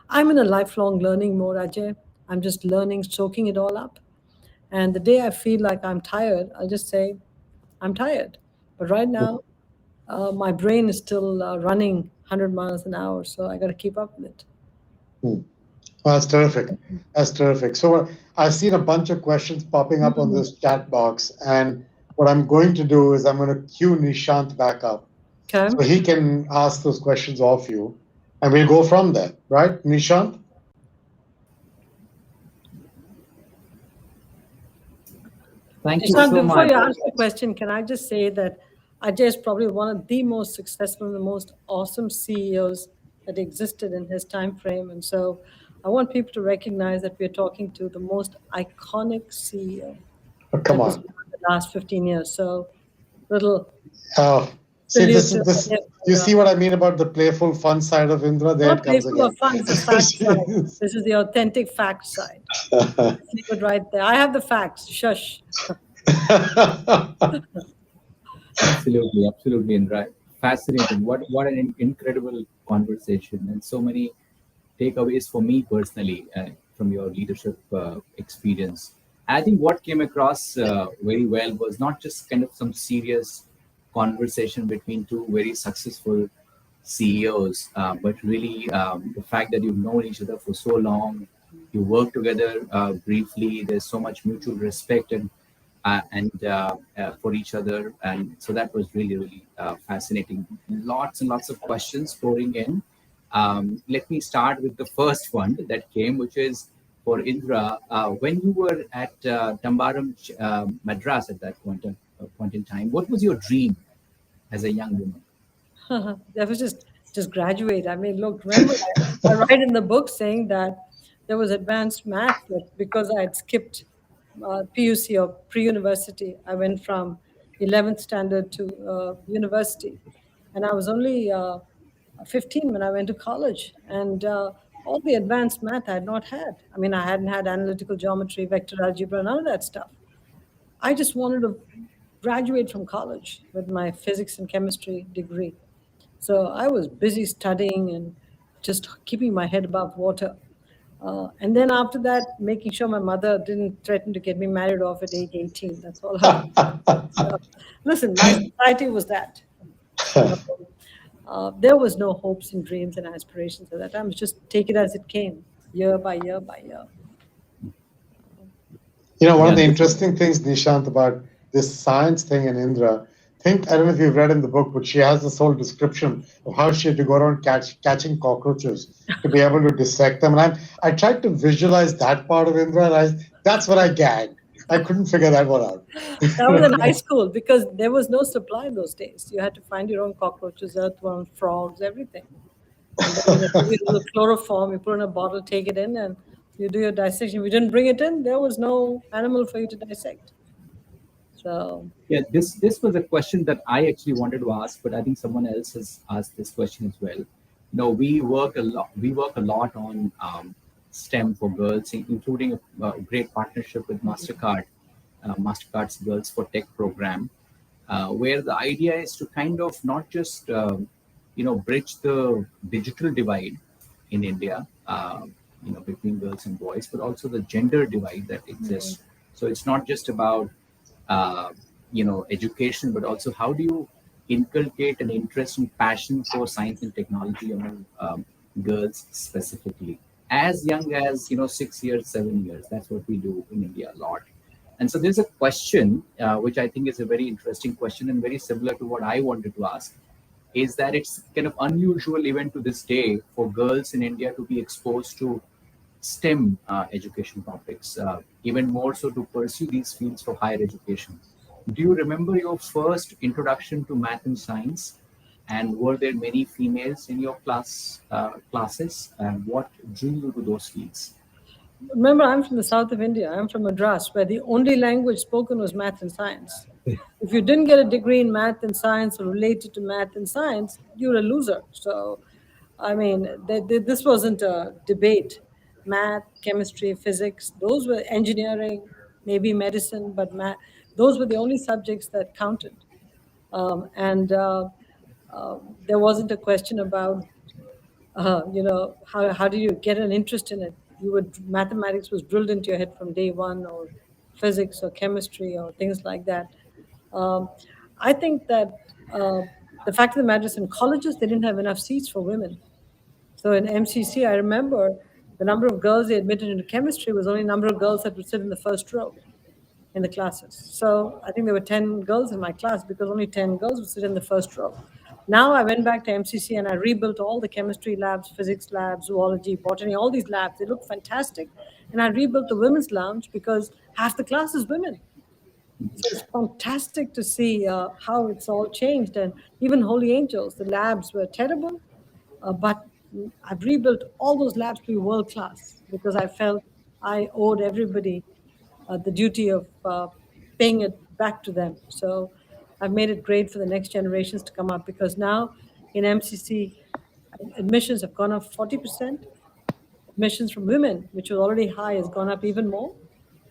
I'm in a lifelong learning mode, Ajay. I'm just learning, soaking it all up. And the day I feel like I'm tired, I'll just say, I'm tired. But right now, my brain is still running 100 miles an hour, so I got to keep up with it. Well, that's terrific. That's terrific. So I've seen a bunch of questions popping up on this chat box, and what I'm going to do is I'm going to cue Nishant back up. Okay. So he can ask those questions of you, and we'll go from there. Right, Nishant? Thank you so Before much. you ask the question, can I just say that Ajay is probably one of the most successful and the most awesome CEOs that existed in his time frame. And so I want people to recognize that we're talking to the most iconic CEO Come on. in the last 15 years. So little... See, you see what I mean about the playful, fun side of Indra? There it comes again. Fun, the fact side. This is the authentic fact side. See it right there. I have the facts. Shush. Absolutely, Indra. Fascinating. What an incredible conversation, and so many takeaways for me personally from your leadership experience. I think what came across very well was not just kind of some serious conversation between two very successful CEOs, but really the fact that you've known each other for so long, you work together briefly. There's so much mutual respect and for each other, and so that was really fascinating. Lots and lots of questions pouring in. Let me start with the first one that came, which is for Indra. When you were at Tambaram, Madras at that point in time, what was your dream as a young woman? That was just graduate. I mean, look, remember, I write in the book saying that there was advanced math, but because I had skipped PUC or pre-university, I went from 11th standard to university. And I was only 15 when I went to college. And all the advanced math I had not had. I mean, I hadn't had analytical geometry, vector algebra, none of that stuff. I just wanted to graduate from college with my physics and chemistry degree. So I was busy studying and just keeping my head above water. And then after that, making sure my mother didn't threaten to get me married off at age 18. That's all I so, listen, my society was that. So, there was no hopes and dreams and aspirations at that time. It was just take it as it came, year by year by year. One of the interesting things, Nishant, about this science thing in Indra, I don't know if you've read in the book, but she has this whole description of how she had to go around catching cockroaches to be able to dissect them. And I tried to visualize that part of Indra, and that's what I gagged. I couldn't figure that one out. That was in high school because there was no supply in those days. You had to find your own cockroaches, earthworms, frogs, everything. And then you give you the chloroform, you put in a bottle, take it in, and you do your dissection. If you didn't bring it in, there was no animal for you to dissect. So yeah, this was a question that I actually wanted to ask, but I think someone else has asked this question as well. No, we work a lot on STEM for girls, including a great partnership with Mastercard, Mastercard's Girls for Tech program, where the idea is to kind of not just bridge the digital divide in India, between girls and boys, but also the gender divide that exists. So it's not just about education, but also how do you inculcate an interest and passion for science and technology among girls specifically, as young as 6 years, 7 years. That's what we do in India a lot. And so there's a question which I think is a very interesting question and very similar to what I wanted to ask, is that it's kind of unusual even to this day for girls in India to be exposed to STEM education topics, even more so to pursue these fields for higher education. Do you remember your first introduction to math and science? And were there many females in your classes? And what drew you to those fields? Remember, I'm from the south of India. I'm from Madras, where the only language spoken was math and science. If you didn't get a degree in math and science or related to math and science, you were a loser. So, I mean, this wasn't a debate. Math, chemistry, physics, those were engineering, maybe medicine, but math, those were the only subjects that counted. There wasn't a question about, how do you get an interest in it? Mathematics was drilled into your head from day one, or physics or chemistry or things like that. I think that the fact of the matter is, in colleges, they didn't have enough seats for women. So in MCC, I remember the number of girls they admitted into chemistry was only a number of girls that would sit in the first row in the classes. So I think there were 10 girls in my class because only 10 girls would sit in the first row. Now I went back to MCC and I rebuilt all the chemistry labs, physics labs, zoology, botany, all these labs. They look fantastic. And I rebuilt the women's lounge because half the class is women. So it's fantastic to see how it's all changed. And even Holy Angels, the labs were terrible, but I've rebuilt all those labs to be world class because I felt I owed everybody the duty of paying it back to them. So I've made it great for the next generations to come up, because now in MCC, admissions have gone up 40%. Admissions from women, which was already high, has gone up even more.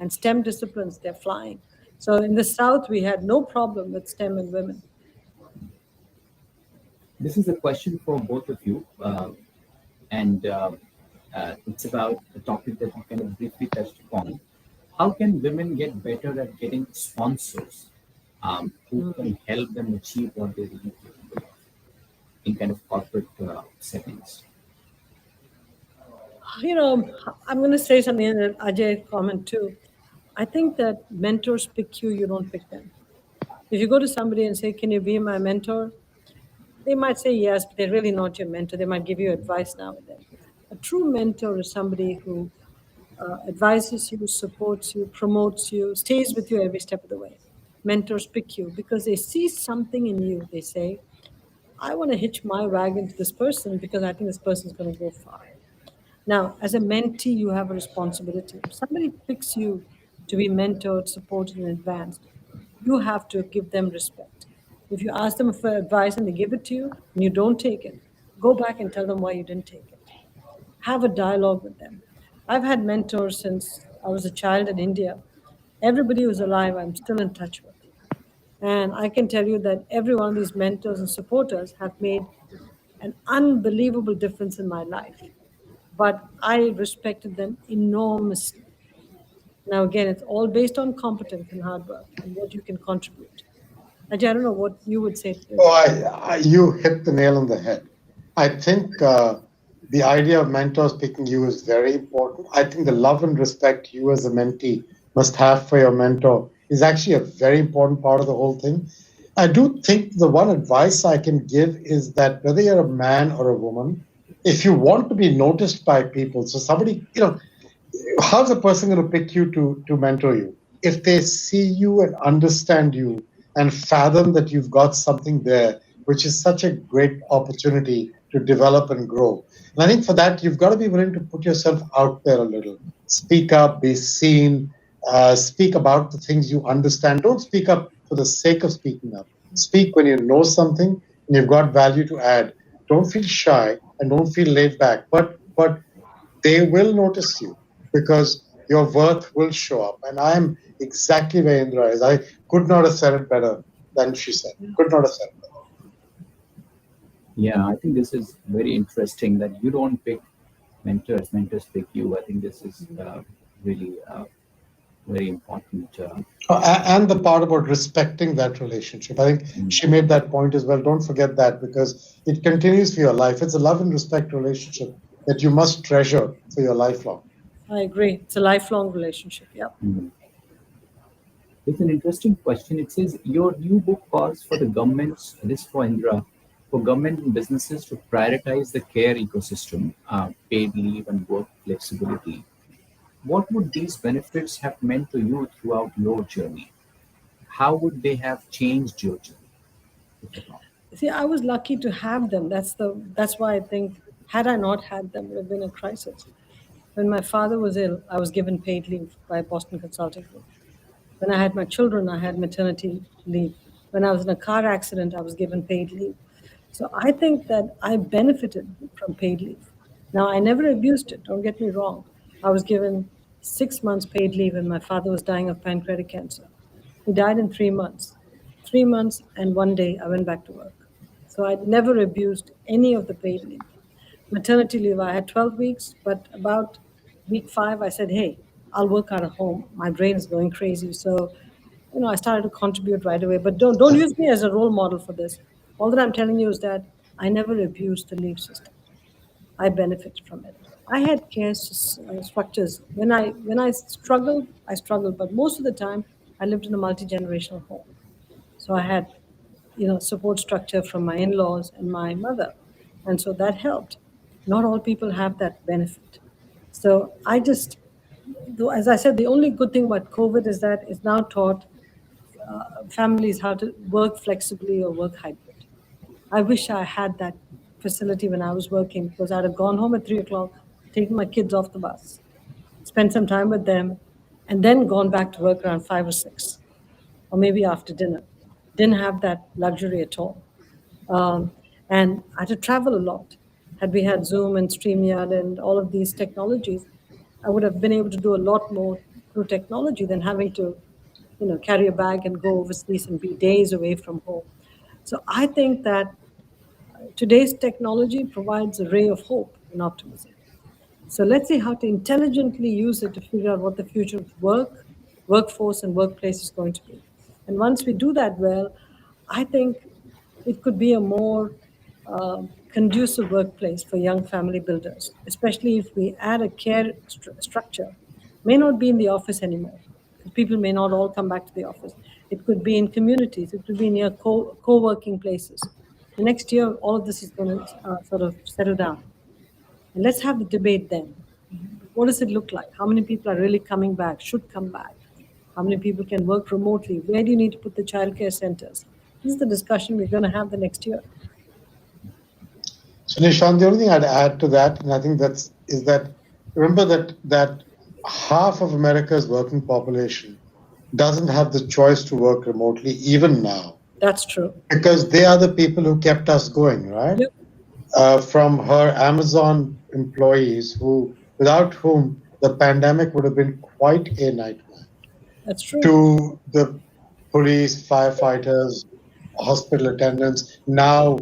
And STEM disciplines, they're flying. So in the South, we had no problem with STEM and women. This is a question for both of you. It's about a topic that you kind of briefly touched upon. How can women get better at getting sponsors who can help them achieve what they really capable of in kind of corporate settings? I'm going to say something that Ajay comment too. I think that mentors pick you, you don't pick them. If you go to somebody and say, can you be my mentor? They might say yes, but they're really not your mentor. They might give you advice now and then. A true mentor is somebody who advises you, supports you, promotes you, stays with you every step of the way. Mentors pick you because they see something in you. They say, I want to hitch my wagon to this person because I think this person is going to go far. Now, as a mentee, you have a responsibility. If somebody picks you to be mentored, supported, and advanced, you have to give them respect. If you ask them for advice and they give it to you and you don't take it, go back and tell them why you didn't take it. Have a dialogue with them. I've had mentors since I was a child in India. Everybody who's alive, I'm still in touch with. And I can tell you that every one of these mentors and supporters have made an unbelievable difference in my life. But I respected them enormously. Now, again, it's all based on competence and hard work and what you can contribute. Ajay, I don't know what you would say to this. Oh, you hit the nail on the head. I think the idea of mentors picking you is very important. I think the love and respect you as a mentee must have for your mentor is actually a very important part of the whole thing. I do think the one advice I can give is that whether you're a man or a woman, if you want to be noticed by people, so somebody, how's a person going to pick you to mentor you? If they see you and understand you and fathom that you've got something there, which is such a great opportunity to develop and grow. And I think for that, you've got to be willing to put yourself out there a little. Speak up, be seen, speak about the things you understand. Don't speak up for the sake of speaking up. Speak when you know something and you've got value to add. Don't feel shy and don't feel laid back, but they will notice you because your worth will show up. And I'm exactly where Indra is. I could not have said it better than she said. Could not have said it better. Yeah, I think this is very interesting that you don't pick mentors pick you. I think this is really very important. And the part about respecting that relationship. I think she made that point as well. Don't forget that because it continues for your life. It's a love and respect relationship that you must treasure for your lifelong. I agree. It's a lifelong relationship. Yeah. It's an interesting question. It says your new book calls for the governments, this for Indra, for government and businesses to prioritize the care ecosystem, paid leave and work flexibility. What would these benefits have meant to you throughout your journey? How would they have changed your journey? If at all? See, I was lucky to have them. That's why I think had I not had them, it would have been a crisis. When my father was ill, I was given paid leave by Boston Consulting Group. When I had my children, I had maternity leave. When I was in a car accident, I was given paid leave. So I think that I benefited from paid leave. Now, I never abused it, don't get me wrong. I was given 6 months paid leave when my father was dying of pancreatic cancer. He died in 3 months. 3 months and 1 day, I went back to work. So I never abused any of the paid leave. Maternity leave, I had 12 weeks, but about week 5, I said, hey, I'll work out of home. My brain is going crazy. So, I started to contribute right away. But don't use me as a role model for this. All that I'm telling you is that I never abused the leave system. I benefited from it. I had care structures. When I struggled, but most of the time I lived in a multi-generational home. So I had, support structure from my in-laws and my mother. And so that helped. Not all people have that benefit. So as I said, the only good thing about COVID is that it's now taught families how to work flexibly or work hybrid. I wish I had that facility when I was working because I'd have gone home at 3 o'clock, taken my kids off the bus, spent some time with them, and then gone back to work around 5 or 6, or maybe after dinner. Didn't have that luxury at all. And I had to travel a lot. Had we had Zoom and StreamYard and all of these technologies, I would have been able to do a lot more through technology than having to, carry a bag and go overseas and be days away from home. So I think that today's technology provides a ray of hope and optimism. So let's see how to intelligently use it to figure out what the future of workforce, and workplace is going to be. And once we do that well, I think it could be a more conducive workplace for young family builders, especially if we add a care structure. May not be in the office anymore. People may not all come back to the office. It could be in communities. It could be near co-working places. The next year, all of this is going to sort of settle down. And let's have the debate then. What does it look like? How many people are really coming back, should come back? How many people can work remotely? Where do you need to put the childcare centers? This is the discussion we're going to have the next year. So Nishant, the only thing I'd add to that, and I think is that remember that half of America's working population doesn't have the choice to work remotely even now, That's true. because they are the people who kept us going, right? Yep. From her Amazon employees, without whom the pandemic would have been quite a nightmare, That's true. to the police, firefighters, hospital attendants, now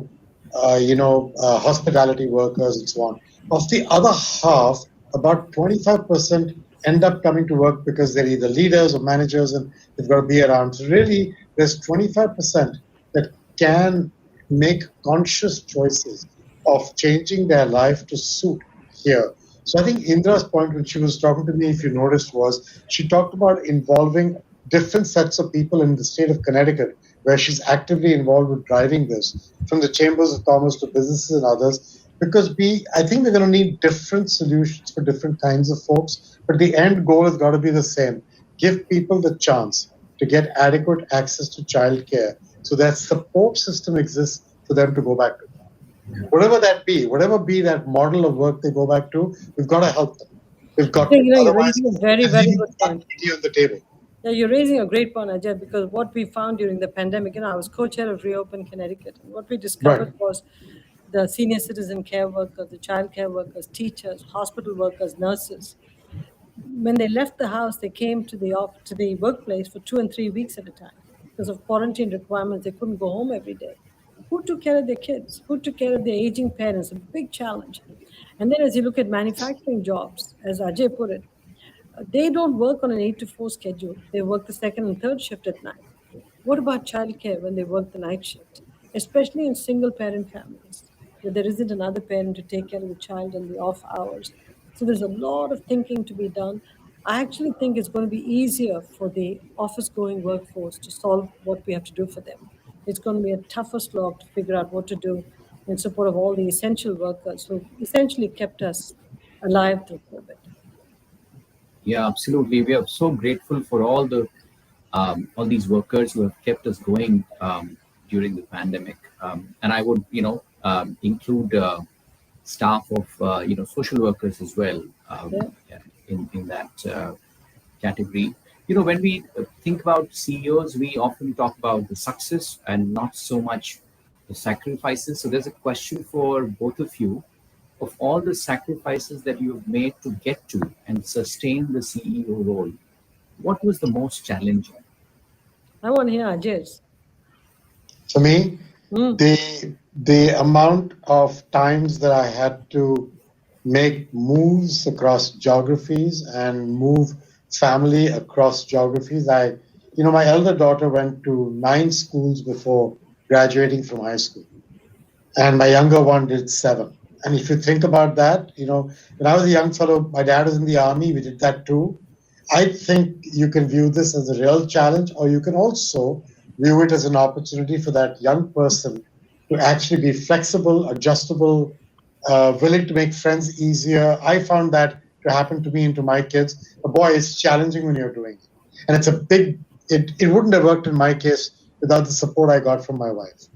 hospitality workers and so on. Of the other half, about 25% end up coming to work because they're either leaders or managers and they've got to be around. So really, there's 25% that can make conscious choices of changing their life to suit here. So I think Indra's point when she was talking to me, if you noticed, was she talked about involving different sets of people in the state of Connecticut, where she's actively involved with driving this, from the chambers of commerce to businesses and others, because I think we're going to need different solutions for different kinds of folks, but the end goal has got to be the same. Give people the chance to get adequate access to childcare so that support system exists for them to go back to. Whatever that be, whatever be that model of work they go back to, we've got to help them. We've got to. You're Otherwise, raising a very, very good point. on the table. Yeah, you're raising a great point, Ajay, because what we found during the pandemic, I was co-chair of Reopen Connecticut, and what we discovered was the senior citizen care workers, the child care workers, teachers, hospital workers, nurses. When they left the house, they came to the workplace for 2 and 3 weeks at a time because of quarantine requirements. They couldn't go home every day. Who took care of their kids? Who took care of their aging parents? A big challenge. And then, as you look at manufacturing jobs, as Ajay put it, they don't work on an 8 to 4 schedule. They work the second and third shift at night. What about childcare when they work the night shift, especially in single parent families where there isn't another parent to take care of the child in the off hours? So there's a lot of thinking to be done. I actually think it's going to be easier for the office going workforce to solve what we have to do for them. It's going to be a tougher slog to figure out what to do in support of all the essential workers who essentially kept us alive through COVID. Yeah, absolutely. We are so grateful for all these workers who have kept us going during the pandemic. And I would, include staff of, social workers as well in that category. When we think about CEOs, we often talk about the success and not so much the sacrifices. So there's a question for both of you. Of all the sacrifices that you've made to get to and sustain the CEO role, what was the most challenging? I want to hear Ajay's. For me, the amount of times that I had to make moves across geographies and move family across geographies. My elder daughter went to 9 schools before graduating from high school, and my younger one did 7. And if you think about that, when I was a young fellow, my dad was in the army, we did that too. I think you can view this as a real challenge, or you can also view it as an opportunity for that young person to actually be flexible, adjustable, willing to make friends easier. I found that to happen to me and to my kids. Boy, it's challenging when you're doing it. And it's it wouldn't have worked in my case without the support I got from my wife.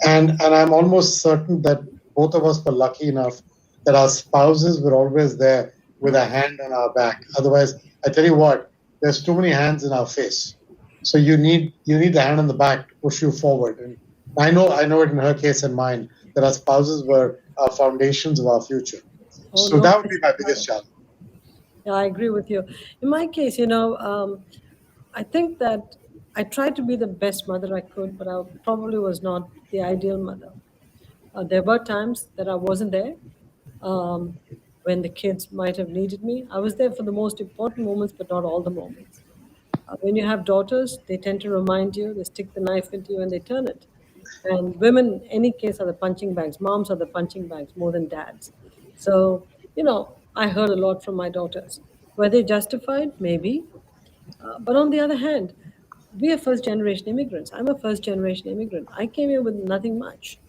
And I'm almost certain that both of us were lucky enough that our spouses were always there with a hand on our back. Otherwise, I tell you what, there's too many hands in our face. So you need the hand on the back to push you forward. And I know it in her case and mine, that our spouses were our foundations of our future. That would be my biggest challenge. Yeah, I agree with you. In my case, I think that I tried to be the best mother I could, but I probably was not the ideal mother. There were times that I wasn't there when the kids might have needed me. I was there for the most important moments, but not all the moments. When you have daughters, they tend to remind you, they stick the knife into you and they turn it. And women, in any case, are the punching bags. Moms are the punching bags more than dads. So, I heard a lot from my daughters. Were they justified? Maybe. But on the other hand, we are first generation immigrants. I'm a first generation immigrant. I came here with nothing much.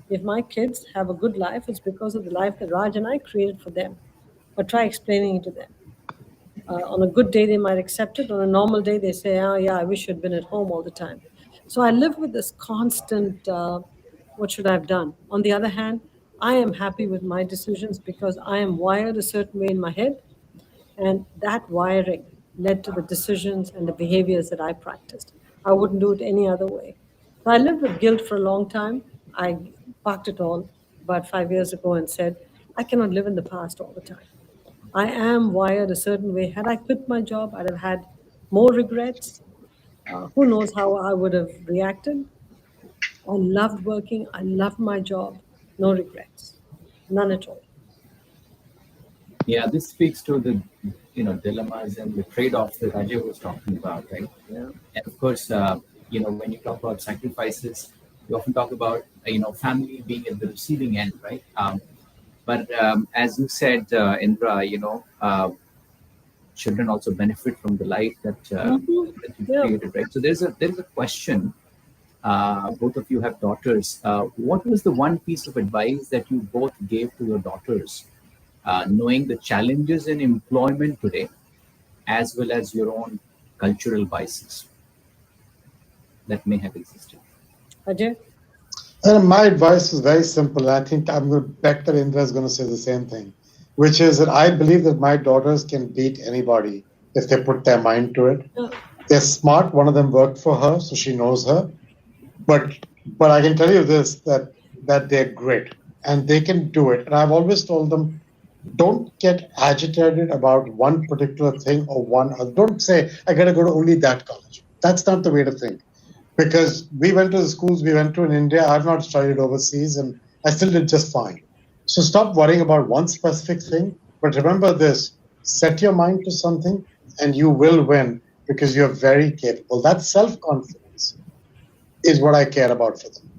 If my kids have a good life, it's because of the life that Raj and I created for them. But try explaining it to them. On a good day, they might accept it. On a normal day, they say, oh, yeah, I wish you'd been at home all the time. So I live with this constant, what should I have done? On the other hand, I am happy with my decisions because I am wired a certain way in my head, and that wiring led to the decisions and the behaviors that I practiced. I wouldn't do it any other way. So I lived with guilt for a long time. I parked it all about 5 years ago and said, I cannot live in the past all the time. I am wired a certain way. Had I quit my job, I'd have had more regrets. Who knows how I would have reacted? I loved working. I loved my job. No regrets. None at all. Yeah, this speaks to the dilemmas and the trade-offs that Ajay was talking about, right? Yeah. And of course, when you talk about sacrifices, you often talk about family being at the receiving end, right? But as you said, Indra, children also benefit from the life that you Yeah. created, right? So there's a question. Both of you have daughters. What was the one piece of advice that you both gave to your daughters, knowing the challenges in employment today, as well as your own cultural biases that may have existed? Ajay? And my advice is very simple. I think I'm going to bet that Indra is going to say the same thing, which is that I believe that my daughters can beat anybody if they put their mind to it. Yeah. They're smart. One of them worked for her, so she knows her. But I can tell you this, that they're great and they can do it. And I've always told them, don't get agitated about one particular thing or one other. Don't say, I got to go to only that college. That's not the way to think. Because we went to the schools we went to in India. I've not studied overseas and I still did just fine. So stop worrying about one specific thing. But remember this, set your mind to something and you will win because you're very capable. That self-confidence is what I care about for them.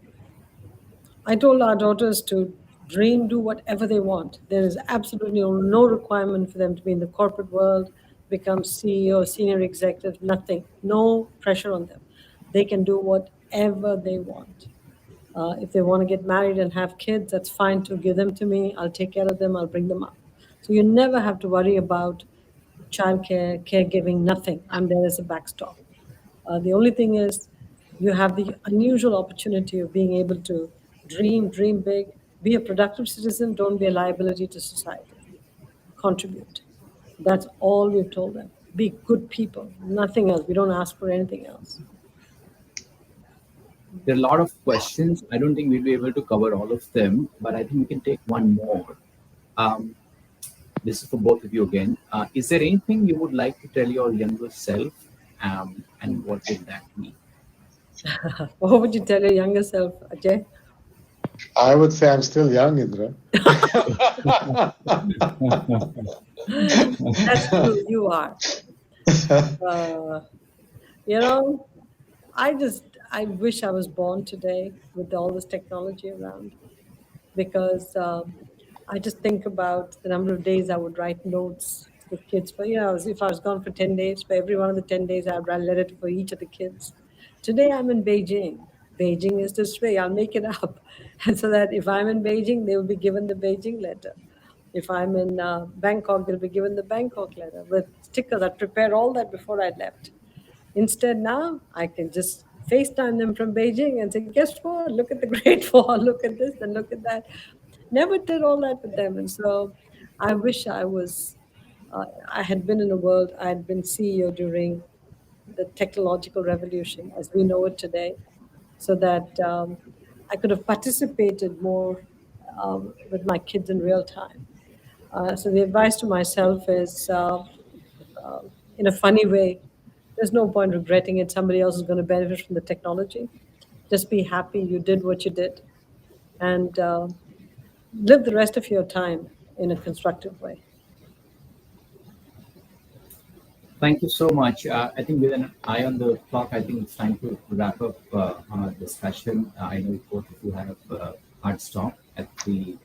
I told our daughters to dream, do whatever they want. There is absolutely no requirement for them to be in the corporate world, become CEO, senior executive, nothing. No pressure on them. They can do whatever they want. If they want to get married and have kids, that's fine to give them to me. I'll take care of them. I'll bring them up. So you never have to worry about childcare, caregiving, nothing. I'm there as a backstop. The only thing is, you have the unusual opportunity of being able to dream big, be a productive citizen, don't be a liability to society, contribute. That's all we've told them. Be good people, nothing else. We don't ask for anything else. There are a lot of questions. I don't think we'll be able to cover all of them, but I think we can take one more. This is for both of you again. Is there anything you would like to tell your younger self, and what would that be? What would you tell your younger self, Ajay? I would say I'm still young, Indra. That's true, you are. You know, I wish I was born today with all this technology around, because I just think about the number of days I would write notes to the kids. But if I was gone for 10 days, for every one of the 10 days, I'd write a letter for each of the kids. Today I'm in Beijing. Beijing is this way. I'll make it up. And so that if I'm in Beijing, they will be given the Beijing letter. If I'm in Bangkok, they'll be given the Bangkok letter with stickers. I prepared all that before I left. Instead, now I can just FaceTime them from Beijing and say, guess what? Look at the Great Wall, look at this and look at that. Never did all that with them. And so I wish I had been in a world, I had been CEO during the technological revolution as we know it today, so that I could have participated more with my kids in real time. So the advice to myself is, in a funny way, there's no point regretting it. Somebody else is going to benefit from the technology. Just be happy you did what you did, and live the rest of your time in a constructive way. Thank you so much. I think with an eye on the clock, I think it's time to wrap up our discussion. I know both of you have hard stop at the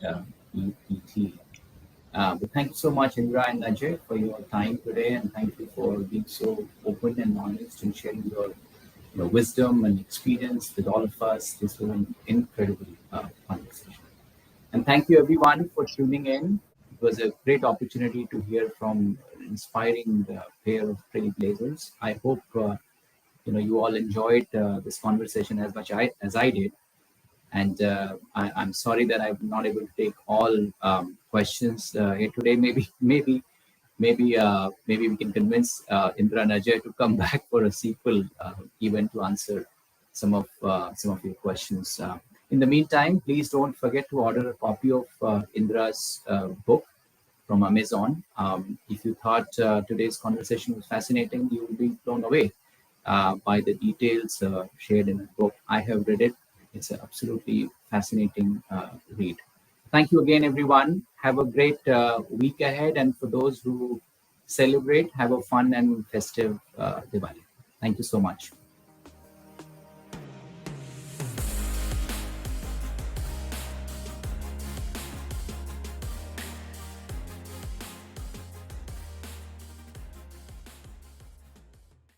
ET. But thank you so much, Indra and Ajay, for your time today, and thank you for being so open and honest and sharing your wisdom and experience with all of us. This was an incredible conversation. And thank you, everyone, for tuning in. It was a great opportunity to hear from an inspiring pair of trailblazers. I hope you all enjoyed this conversation as much as I did. And I'm sorry that I'm not able to take all questions here today. Maybe we can convince Indra and Ajay to come back for a sequel event to answer some of your questions. In the meantime, please don't forget to order a copy of Indra's book from Amazon. If you thought today's conversation was fascinating, you will be blown away by the details shared in the book. I have read it. It's an absolutely fascinating read. Thank you again, everyone. Have a great week ahead. And for those who celebrate, have a fun and festive Diwali. Thank you so much.